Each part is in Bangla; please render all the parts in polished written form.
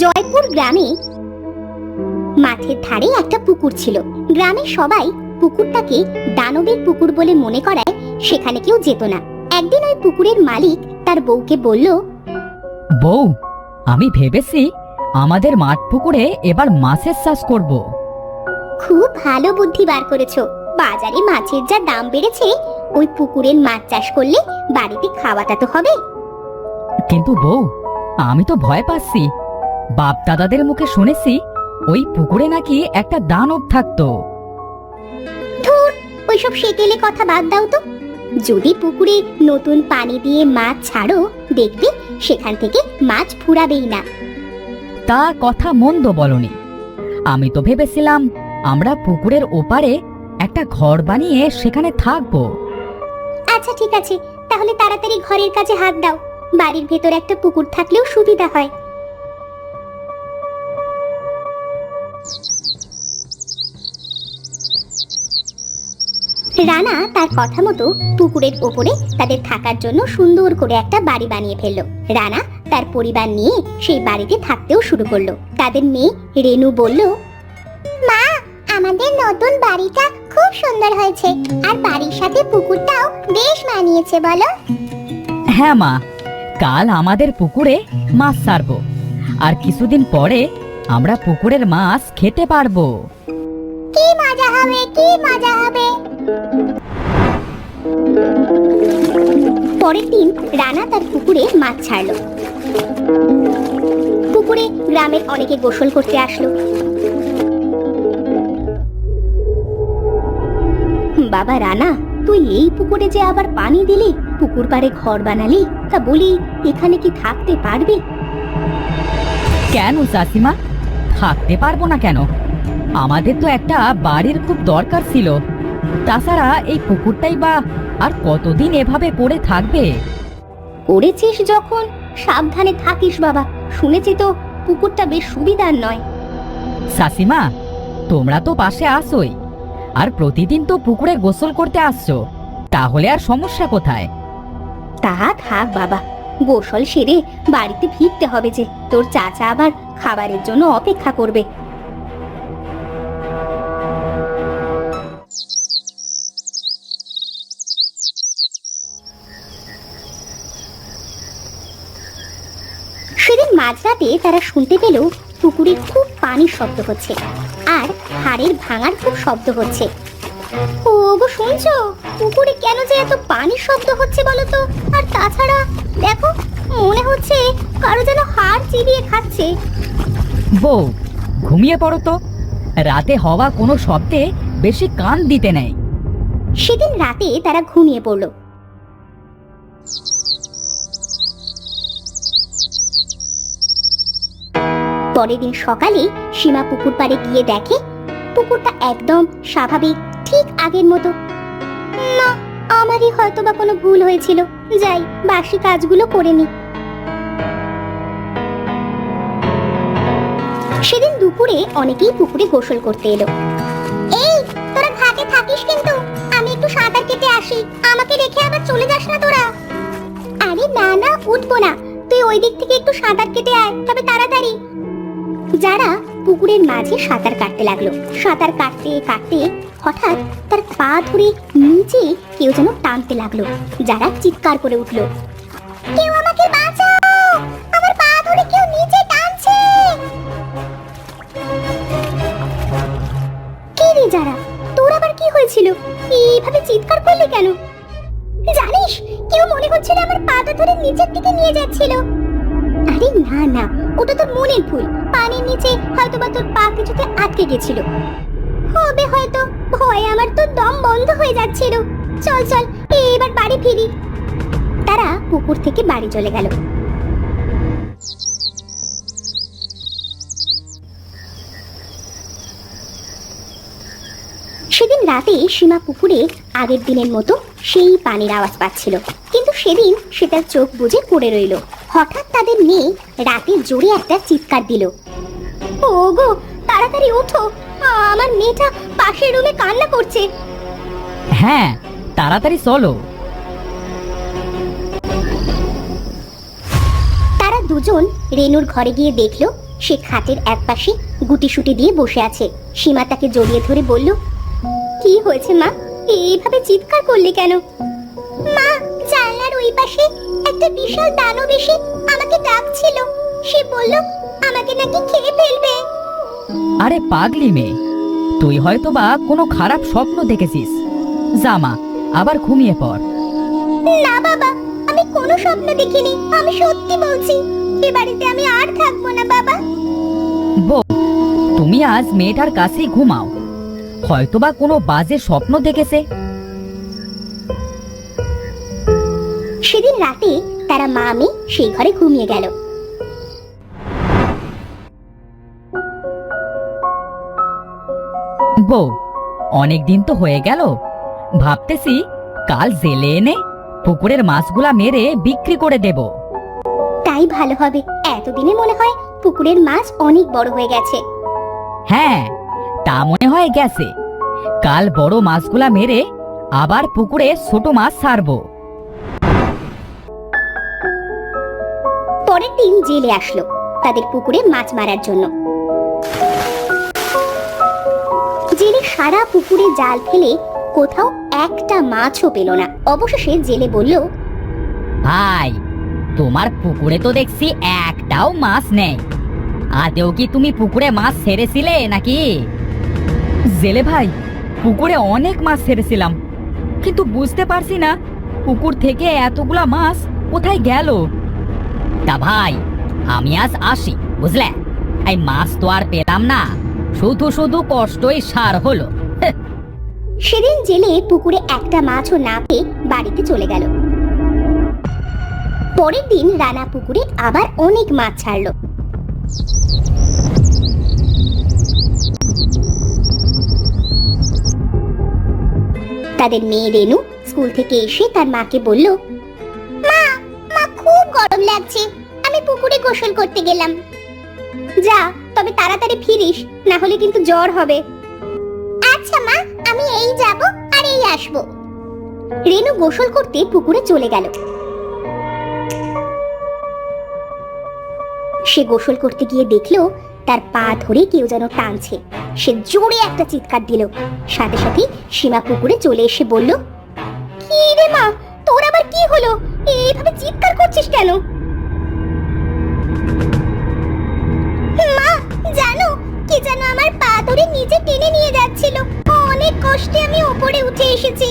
জয়পুর গ্রামে মাঠের ধারে একটা পুকুর ছিল। গ্রামের সবাই পুকুরটাকে দানবের পুকুর বলে মনে করায় সেখানে কেউ যেত না। একদিন ওই পুকুরের মালিক তার বউকে বলল, বউ, আমি ভেবেছি আমাদের মাঠ পুকুরে এবার মাছের চাষ করব। খুব ভালো বুদ্ধি বার করেছো। বাজারে মাছের যা দাম বেড়েছে, ওই পুকুরের মাছ চাষ করলে বাড়িতে খাওয়াটা তো হবে। কিন্তু বউ, আমি তো ভয় পাচ্ছি। বাপ দাদাদের মুখে শুনেছি ওই পুকুরে নাকি একটা দানব থাকতো। ধুর, ওইসব সেকেলে কথা বাদ দাও তো। যদি পুকুরে নতুন পানি দিয়ে মাছ ছাড়ো, দেখবে সেখান থেকে মাছ ফুরাবেই না। তা কথা মন্দ বলনি। আমি তো ভেবেছিলাম আমরা পুকুরের ওপারে একটা ঘর বানিয়ে সেখানে থাকবো। আচ্ছা ঠিক আছে, তাহলে তাড়াতাড়ি ঘরের কাজে হাত দাও। বাড়ির ভেতর একটা পুকুর থাকলেও সুবিধা হয়। রানা তার কথা মতো পুকুরের ওপরে তাদের থাকার জন্য সুন্দর করে একটা বাড়ি বানিয়ে ফেললো। রানা তার পরিবার নিয়ে সেই বাড়িতে থাকতেও শুরু করলো। তাদের মেয়ে রেনু বলল, মা, আমাদের নতুন বাড়িটা খুব সুন্দর হয়েছে, আর বাড়ির সাথে পুকুরটাও বেশ মানিয়েছে বলো। হ্যাঁ মা, কাল আমাদের পুকুরে মাছ ছাড়বো, আর কিছুদিন পরে আমরা পুকুরের মাছ খেতে পারবো। কি মজা হবে, কি মজা হবে। পরের দিন রানা তার পুকুরে মাছ ছাড়লো। পুকুরে গ্রামের অনেকে গোসল করতে আসলো। বাবা রানা, তুই এই পুকুরে যে আবার পানি দিলি, পুকুর পাড়ে ঘর বানালি, তা বলি এখানে কি থাকতে পারবি? কেন চাচিমা, থাকতে পারবো না কেন? আমাদের তো একটা বাড়ির খুব দরকার ছিল। তাছাড়া এই পুকুরটাই বা আর কতদিন এভাবে পড়ে থাকবে? করেছিস যখন সাবধানে থাকিস বাবা। শুনেছি তো পুকুরটা বেশ সুবিধার নয়। চাচিমা, তোমরা তো পাশে আসোই, আর প্রতিদিন তো পুকুরে গোসল করতে আসছো, তাহলে আর সমস্যা কোথায়? তা থাক বাবা, গোসল সেরে বাড়িতে ফিরতে হবে যে, তোর চাচা আবার খাবারের জন্য অপেক্ষা করবে। সেদিন মাঝরাতে তারা শুনতে পেল পুকুরে খুব পানির শব্দ হচ্ছে, আর হাড়ের ভাঙার খুব শব্দ হচ্ছে। ওগো শুনছো, পুকুরে কেন যে এত পানির শব্দ হচ্ছে বলো তো? আর তাছাড়া দেখো, মনে হচ্ছে কারো যেন হাড় চিবিয়ে খাচ্ছে। বউ, ঘুমিয়ে পড়ো তো। রাতে হওয়া কোনো শব্দে বেশি কান দিতে নেই। সেদিন রাতে তারা ঘুমিয়ে পড়ল। পরের দিন সকালে সীমা পুকুর পাড়ে গিয়ে দেখে পুকুরটা একদম স্বাভাবিক, ঠিক আগের মতো। না, আমারই হয়তো বা কোনো ভুল হয়েছিল। যাই, বাসি কাজগুলো করে নি। সেদিন দুপুরে অনেকেই পুকুরে গোসল করতে এলো। এই, তোরা ঘাটে থাকিস কিন্তু, আমি একটু সাঁতার কেটে আসি, আমাকে রেখে আবার চলে যাস না তোরা। আরে না না, উঠবো না, তুই ওই দিক থেকে একটু সাঁতার কেটে আয়, তবে তাড়াতাড়ি। যারা পুকুরের মাঝে সাঁতার কাটতে লাগলো। সাঁতার কাটতে কাটতে হঠাৎ তার পা ধরে নিচে কেউ যেন টানতে লাগলো। যারা চিৎকার করে উঠলো, কেউ আমাকে বাঁচাও, আমার পা ধরে কেউ নিচে টানছে। কি রে যারা, তোর আবার কি হয়েছিল? এইভাবে চিৎকার করলি কেন? জানিস, কেউ মনে হচ্ছিল আমার পাটা ধরে নিচের দিকে নিয়ে যাচ্ছিল। আরে না না, ওটা তোর মনের ভুল। পানির নিচে হয়তো বা তোর পা কিছুতে আটকে গেছিল হবে হয়তো। ভয়ে আমার তো দম বন্ধ হয়ে যাচ্ছিল। চল চল, এবার বাড়ি ফিরি। তারা পুকুর থেকে বাড়ি চলে গেল। সেদিন রাতে সীমা পুকুরে আগের দিনের মতো সেই পানির আওয়াজ পাচ্ছিল, কিন্তু সেদিন সে তার চোখ বুজে পড়ে রইল। হঠাৎ তাদের মেয়ে রাতে জোরে একটা চিৎকার দিল, ওগো তাড়াতাড়ি ওঠো, আমার মেয়েটা পাশের রুমে কান্না করছে। হ্যাঁ, তাড়াতাড়ি চলো। তারা দুজন রেনুর ঘরে গিয়ে দেখলো সে খাটের একপাশে গুটিসুটি দিয়ে বসে আছে। সীমা তাকে জড়িয়ে ধরে বলল, কি হয়েছে মা, এইভাবে চিৎকার করলি কেন? মা, জানলার ওই পাশে একটা বিশাল দানব এসে আমাকে ডাকছিল। সে বলল আমাকে নাকি খেয়ে ফেলবে। আরে পাগলি মেয়ে, তুই হয়তো বা কোনো খারাপ স্বপ্ন দেখেছিস। যা মা, আবার ঘুমিয়ে পড়। না বাবা, আমি কোনো স্বপ্ন দেখিনি, আমি সত্যি বলছি। এ বাড়িতে আমি আর থাকবো না বাবা। বউ, তুমি আজ মেয়েটার কাছেই ঘুমাও, হয়তোবা কোনো বাজে স্বপ্ন দেখেছে। সেদিন রাতে তারা মা মেয়ে সেই ঘরে ঘুমিয়ে গেল। বউ, অনেক দিন তো হয়ে গেল, ভাবতেছি কাল জেলে এনে পুকুরের মাছগুলা মেরে বিক্রি করে দেব। তাই ভালো হবে, এতদিনে মনে হয় পুকুরের মাছ অনেক বড় হয়ে গেছে। হ্যাঁ, তা মনে হয় গেছে। কাল বড় মাছগুলা মেরে আবার পুকুরে ছোট মাছ ছাড়বো। পরের দিন জেলে আসলো তাদের পুকুরে মাছ মারার জন্য। জেলে সারা পুকুরে জাল ফেলে কোথাও একটা মাছও পেল না। অবশেষে জেলে বলল, ভাই, তোমার পুকুরে তো দেখছি একটাও মাছ নেই। আদেও কি তুমি পুকুরে মাছ ছেড়েছিলে নাকি? জেলে ভাই, পুকুরে অনেক মাছ ছেড়েছিলাম, কিন্তু বুঝতে পারছি না পুকুর থেকে এতগুলা মাছ কোথায় গেল। তা ভাই, আমি আজ আসি, বুঝলে? এই মাছ তো আর পেলাম না, শুধু শুধু কষ্টই সার হলো। সেদিন জেলে পুকুরে একটা মাছও না পেয়ে বাড়িতে চলে গেল। পরের দিন রানা পুকুরে আবার অনেক মাছ ছাড়লো। তাদের মেয়ে রেনু স্কুল থেকে এসে তার মাকে বলল, মা, মা খুব গরম লাগছে, আমি পুকুরে গোসল করতে গেলাম। যা, তবে তাড়াতাড়ি ফিরিস, না হলে কিন্তু জ্বর হবে। আচ্ছা মা, আমি এই যাব আর এই আসব। রেনু গোসল করতে পুকুরে চলে গেল। সে গোসল করতে গিয়ে দেখলো তার পা ধরে কেউ যেন টানছে। সে জোরে একটা চিৎকার দিল। সাথে সাথে সীমা পুকুরে চলে এসে বলল, কি রে মা, তোর আবার কি হলো? এইভাবে চিৎকার করছিস কেন? মা, জানো কি যেন আমার পা ধরে নিচে টেনে নিয়ে যাচ্ছিল। অনেক কষ্টে আমি উপরে উঠে এসেছি।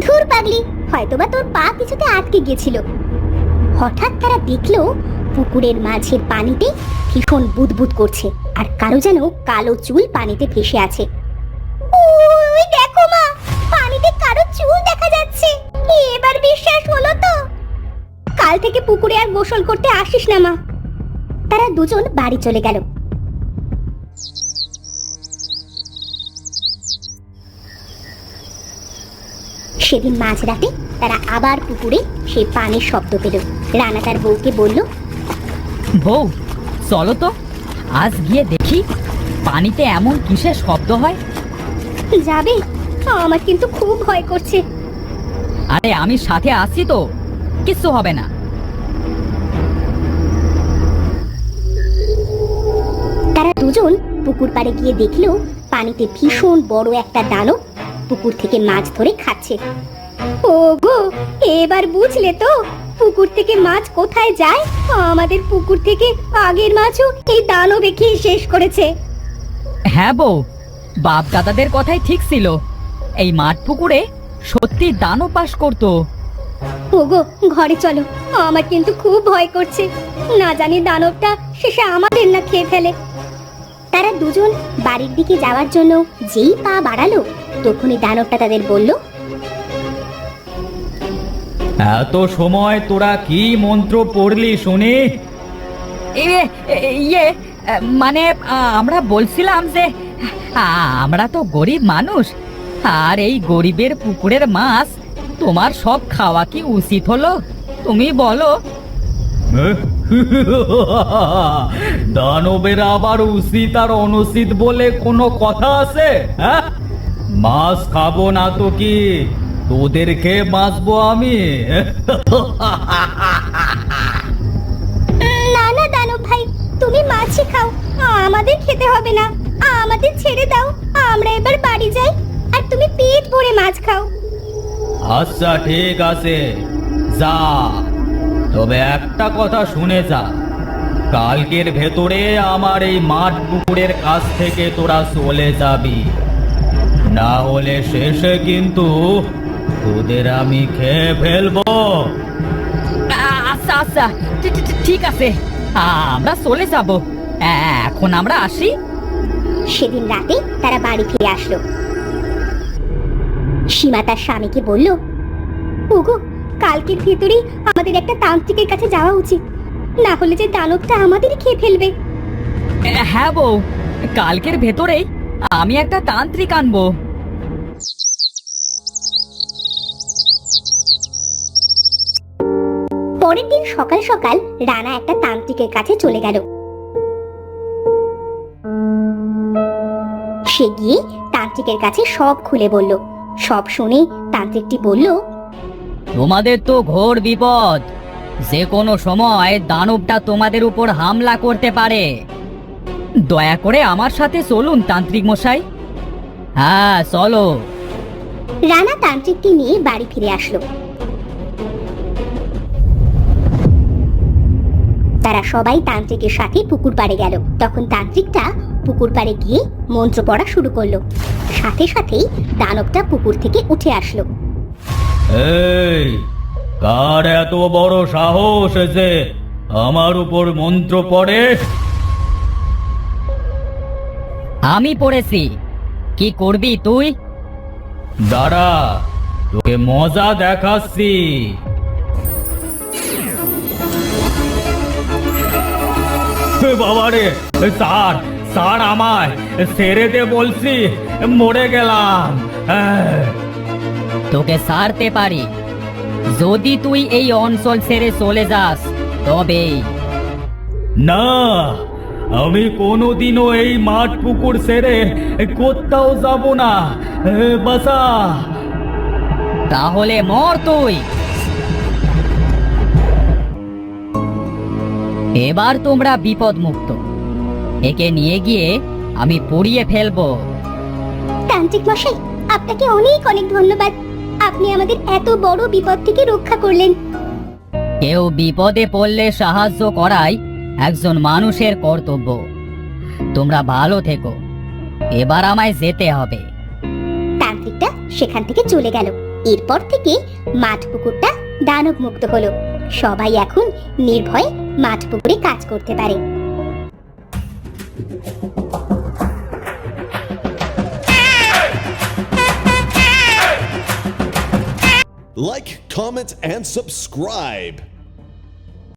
ধুর পাগলি, হয়তোবা তোর পা কিছুতে আটকে গিয়েছিল। হঠাৎ তারা দেখলো পুকুরের মাঝের পানিতে ভীষণ বুদবুদ করছে, আর কারো যেন কালো চুল পানিতে ভেসে আছে। ওই দেখো মা, পানিতে কারো চুল দেখা যাচ্ছে। এবার বিশ্বাস হলো তো? কাল থেকে পুকুরে আর গোসল করতে আসিস না মা। তারা দুজন বাড়ি চলে গেল। সেদিন মাঝরাতে তারা আবার পুকুরে সেই পানির শব্দ পেল। রানা তার বউকে বলল, বউ, চলো তো আজ গিয়ে দেখি পানিতে এমন কিসের শব্দ হয়। যাবে? আমার কিন্তু খুব ভয় করছে। আরে আমি সাথে আছি তো, কিচ্ছু হবে না। তারা দুজন পুকুর পাড়ে গিয়ে দেখলো পানিতে ভীষণ বড় একটা দানব পুকুর থেকে মাছ ধরে খাচ্ছে। ওগো, এবার বুঝলে তো পুকুর থেকে মাছ কোথায় যায়? আমাদের পুকুর থেকে আগের মাছও এই দানবে খেয়ে শেষ করেছে। হ্যাঁ বউ, বাপ দাদাদের কথাই ঠিক ছিল, এই মাঠ পুকুরে সত্যি দানব বাস করতো। ওগো, ঘরে চলো, আমার কিন্তু খুব ভয় করছে। না জানি দানবটা শেষে আমাদের না খেয়ে ফেলে। তারা দুজন বাড়ির দিকে যাওয়ার জন্য যেই পা বাড়ালো, তখনই দানবটা তাদের বলল, এত সময় তোরা কি মন্ত্র পড়লি শুনি? ইয়ে, মানে আমরা বলছিলাম যে আমরা তো গরিব মানুষ, আর এই গরিবের পুকুরের মাছ তোমার সব খাওয়া কি উচিত হলো? তুমি বলো। দানবের আবার উচিত আর অনুচিত বলে কোনো কথা আছে? হ্যাঁ, মাছ খাবো না তো কি তোদেরকে বাঁচবো আমি? দিচ্ছি খাও, আমাদের খেতে হবে না, আমাদের ছেড়ে দাও, আমরা এবার বাড়ি যাই আর তুমি পেট ভরে মাছ খাও। আচ্ছা ঠিক আছে, যা। তবে একটা কথা শুনে যা, কালকের ভেতরে আমার এই মাঠ পুকুরের কাছ থেকে তোরা চলে যাবি, না হলে শেষে কিন্তু তোদের আমি খেয়ে ফেলবো। আচ্ছা আচ্ছা, ঠিক আছে, আমরা চলে যাব। এখন আমরা আসি। সেদিন রাতে তারা বাড়ি ফিরে আসলো। সীমা তার স্বামীকে বলল, ওগো, কালকের ভেতরেই আমাদের একটা তান্ত্রিকের কাছে যাওয়া উচিত, না হলে যে দানবটা আমাদেরই খেয়ে ফেলবে। হ্যাঁ বউ, কালকের ভেতরেই আমি একটা তান্ত্রিক আনবো। পরের দিন সকাল সকাল রানা একটা তান্ত্রিকের কাছে চলে গেল। সে গিয়ে তান্ত্রিকের কাছে সব খুলে বলল। সব শুনে তান্ত্রিকটি বলল, তোমাদের তো ঘোর বিপদ, যে কোনো সময় দানবটা তোমাদের উপর হামলা করতে পারে। দয়া করে আমার সাথে চলুন তান্ত্রিক মশাই। হ্যাঁ চলো। রানা তান্ত্রিককে নিয়ে বাড়ি ফিরে আসলো। তারা সবাই তান্ত্রিকের সাথে পুকুর পাড়ে গেল। তখন তান্ত্রিকটা পুকুর পাড়ে গিয়ে মন্ত্র পড়া শুরু করলো। সাথে সাথেই দানবটা পুকুর থেকে উঠে আসলো। এই, কার এত বড় সাহস যে আমার উপর মন্ত্র পড়ে? আমি পড়েছি, কি করবি তুই? দাঁড়া, তোকে মজা দেখাচ্ছি। বাবারে, স্যার স্যার আমায় ছেড়ে দে বলছি, মরে গেলাম। তোকে ছাড়তে পারি যদি তুই এই অঞ্চল ছেড়ে চলে যাস, তবেই। না, আমি কোনোদিনও এই মাঠ পুকুর ছেড়ে কোথাও যাব না। বাসা। তাহলে মর তুই। এবার তোমরা বিপদ মুক্ত। একে নিয়ে গিয়ে আমি পুড়িয়ে ফেলবো। তান্ত্রিক মশাই, আপনাকে অনেক অনেক ধন্যবাদ। আপনি আমাদের এত বড় বিপদ থেকে রক্ষা করলেন। কেউ বিপদে পড়লে সাহায্য করাই একজন মানুষের কর্তব্য। তোমরা ভালো থেকো, এবার আমায় যেতে হবে। তান্ত্রিকটা সেখান থেকে চলে গেল। এরপর থেকে মাঠ পুকুরটা দানব মুক্ত হলো। সবাই এখন নির্ভয়ে মাঠ পুকুরে কাজ করতে পারে। Like, comment, and subscribe.